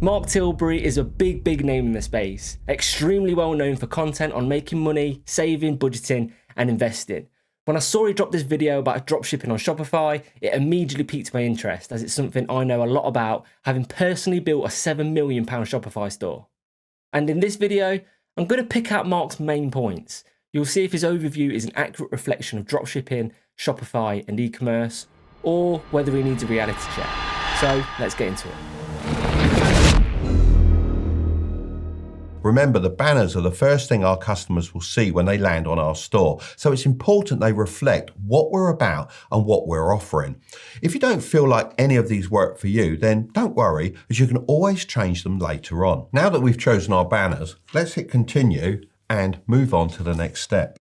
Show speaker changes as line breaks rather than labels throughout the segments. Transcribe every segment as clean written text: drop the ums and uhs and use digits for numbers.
Mark Tilbury is a big name in the space, extremely well known for content on making money, saving, budgeting, and investing. When I saw he dropped this video about dropshipping on Shopify, it immediately piqued my interest as it's something I know a lot about, having personally built a £7 million Shopify store. And in this video, I'm going to pick out Mark's main points. You'll see if his overview is an accurate reflection of dropshipping, Shopify, and e-commerce, or whether he needs a reality check. So let's get into it.
Remember, the banners are the first thing our customers will see when they land on our store, so it's important they reflect what we're about and what we're offering. If you don't feel like any of these work for you, then don't worry, as you can always change them later on. Now that we've chosen our banners, let's hit continue and move on to the next step.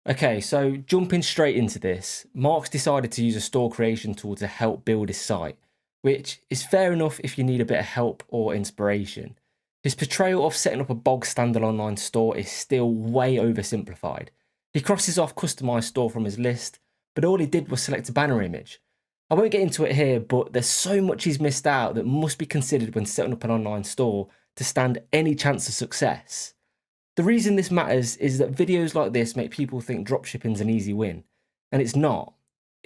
Okay, so jumping straight into this, Mark's decided to use a store creation tool to help build his site, which is fair enough if you need a bit of help or inspiration. His portrayal of setting up a bog standard online store is still way oversimplified. He crosses off customized store from his list, but all he did was select a banner image. I won't get into it here, but there's so much he's missed out that must be considered when setting up an online store to stand any chance of success. The reason this matters is that videos like this make people think dropshipping's an easy win, and it's not.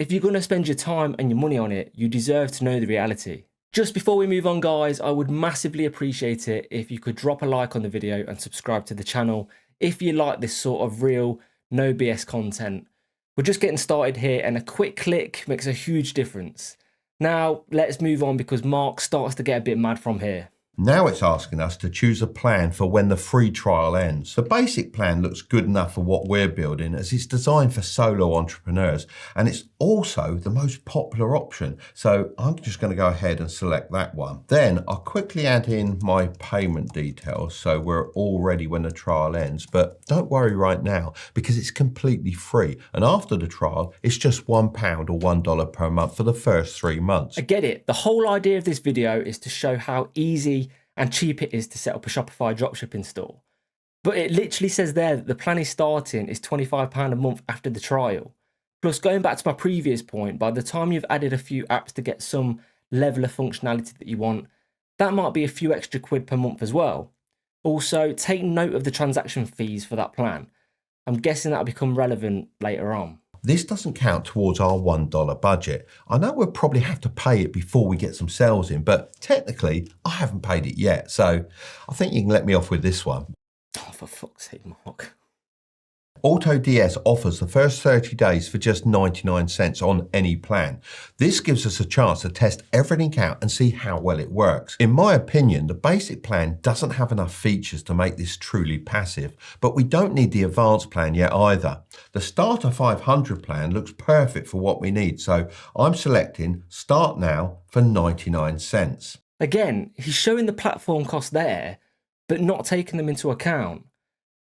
If you're going to spend your time and your money on it, you deserve to know the reality. Just before we move on, guys, I would massively appreciate it if you could drop a like on the video and subscribe to the channel if you like this sort of real, no BS content. We're just getting started here and a quick click makes a huge difference. Now, let's move on because Mark starts to get a bit mad from here.
Now it's asking us to choose a plan for when the free trial ends. The basic plan looks good enough for what we're building as it's designed for solo entrepreneurs, and it's also the most popular option. So I'm just going to go ahead and select that one. Then I'll quickly add in my payment details so we're all ready when the trial ends. But don't worry right now because it's completely free. And after the trial, it's just £1 or $1 per month for the first 3 months.
I get it. The whole idea of this video is to show how easy and cheap it is to set up a Shopify dropshipping store. But it literally says there that the plan is starting is £25 a month after the trial. Plus, going back to my previous point, by the time you've added a few apps to get some level of functionality that you want, that might be a few extra quid per month as well. Also, take note of the transaction fees for that plan. I'm guessing that'll become relevant later on.
This doesn't count towards our $1 budget. I know we'll probably have to pay it before we get some sales in, but technically I haven't paid it yet. So I think you can let me off with this one.
Oh, for fuck's sake, Mark.
AutoDS offers the first 30 days for just 99 cents on any plan. This gives us a chance to test everything out and see how well it works. In my opinion, the basic plan doesn't have enough features to make this truly passive, but we don't need the advanced plan yet either. The Starter 500 plan looks perfect for what we need, so I'm selecting Start Now for 99 cents.
Again, he's showing the platform costs there, but not taking them into account.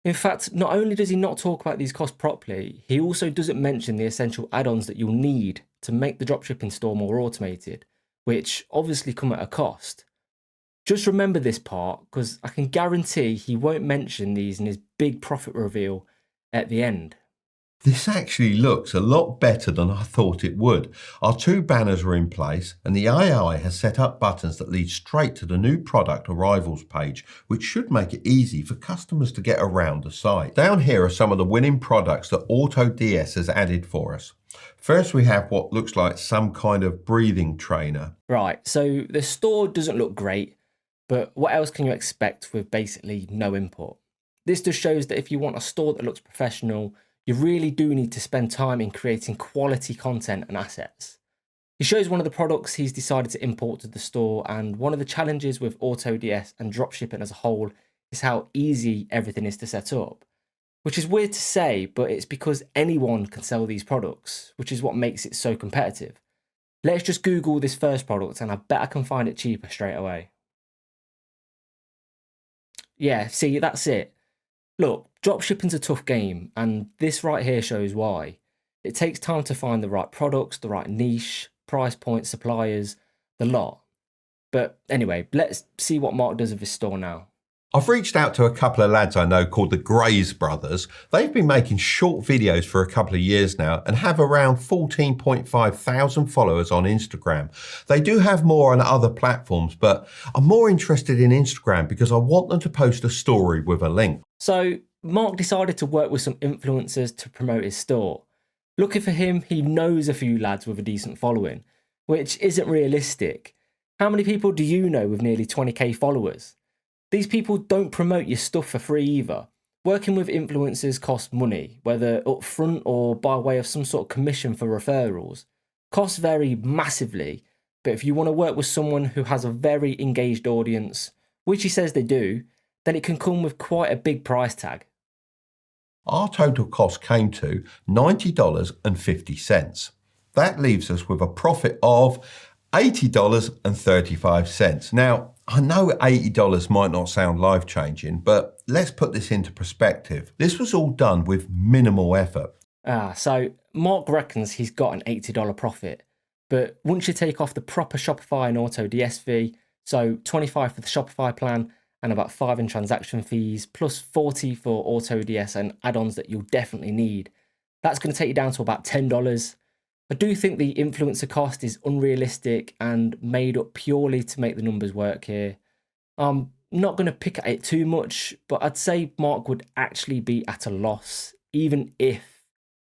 In fact, not only does he not talk about these costs properly, he also doesn't mention the essential add-ons that you'll need to make the dropshipping store more automated, which obviously come at a cost. Just remember this part, because I can guarantee he won't mention these in his big profit reveal at the end.
This actually looks a lot better than I thought it would. Our 2 banners are in place and the AI has set up buttons that lead straight to the new product arrivals page, which should make it easy for customers to get around the site. Down here are some of the winning products that AutoDS has added for us. First, we have what looks like some kind of breathing trainer.
Right, so the store doesn't look great, but what else can you expect with basically no input? This just shows that if you want a store that looks professional, you really do need to spend time in creating quality content and assets. He shows one of the products he's decided to import to the store, and one of the challenges with AutoDS and dropshipping as a whole is how easy everything is to set up. Which is weird to say, but it's because anyone can sell these products, which is what makes it so competitive. Let's just Google this first product and I bet I can find it cheaper straight away. Yeah, see, that's it. Look, dropshipping's a tough game, and this right here shows why. It takes time to find the right products, the right niche, price points, suppliers, the lot. But anyway, let's see what Mark does with his store now.
I've reached out to a couple of lads I know called the Grays Brothers. They've been making short videos for a couple of years now and have around 14.5 thousand followers on Instagram. They do have more on other platforms, but I'm more interested in Instagram because I want them to post a story with a link.
So Mark decided to work with some influencers to promote his store. Lucky for him, he knows a few lads with a decent following, which isn't realistic. How many people do you know with nearly 20k followers? These people don't promote your stuff for free either. Working with influencers costs money, whether upfront or by way of some sort of commission for referrals. Costs vary massively, but if you want to work with someone who has a very engaged audience, which he says they do, then it can come with quite a big price tag.
Our total cost came to $90.50. That leaves us with a profit of $80.35. Now, I know $80 might not sound life-changing, but let's put this into perspective. This was all done with minimal effort.
So Mark reckons he's got an $80 profit, but once you take off the proper Shopify and AutoDS fee, so $25 for the Shopify plan and about $5 in transaction fees, plus $40 for AutoDS and add-ons that you'll definitely need, that's going to take you down to about $10. I do think the influencer cost is unrealistic and made up purely to make the numbers work here. I'm not going to pick at it too much, but I'd say Mark would actually be at a loss, even if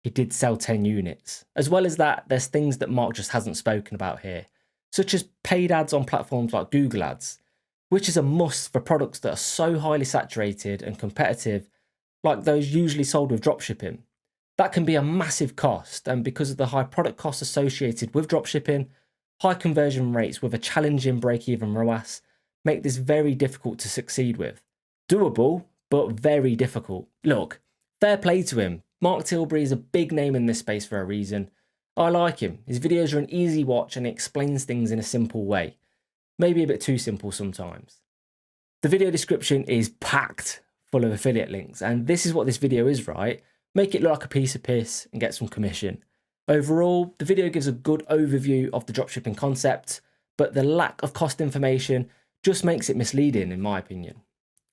he did sell 10 units. As well as that, there's things that Mark just hasn't spoken about here, such as paid ads on platforms like Google Ads, which is a must for products that are so highly saturated and competitive, like those usually sold with dropshipping. That can be a massive cost, and because of the high product costs associated with dropshipping, high conversion rates with a challenging break-even ROAS make this very difficult to succeed with. Doable, but very difficult. Look, fair play to him. Mark Tilbury is a big name in this space for a reason. I like him. His videos are an easy watch and he explains things in a simple way. Maybe a bit too simple sometimes. The video description is packed full of affiliate links, and this is what this video is, right? Make it look like a piece of piss and get some commission. Overall, the video gives a good overview of the dropshipping concept, but the lack of cost information just makes it misleading in my opinion.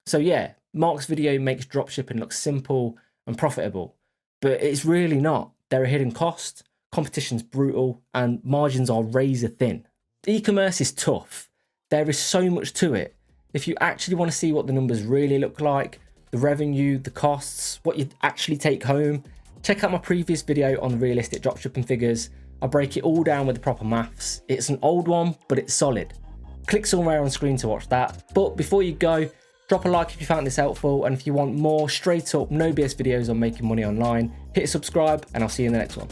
So yeah, Mark's video makes dropshipping look simple and profitable, but it's really not. There are hidden costs, competition's brutal, and margins are razor thin. E-commerce is tough. There is so much to it. If you actually want to see what the numbers really look like, the revenue, the costs, what you actually take home, check out my previous video on the realistic dropshipping figures. I break it all down with the proper maths. It's an old one, but it's solid. Click somewhere on screen to watch that. But before you go, drop a like if you found this helpful, and if you want more straight up, no BS videos on making money online, hit subscribe and I'll see you in the next one.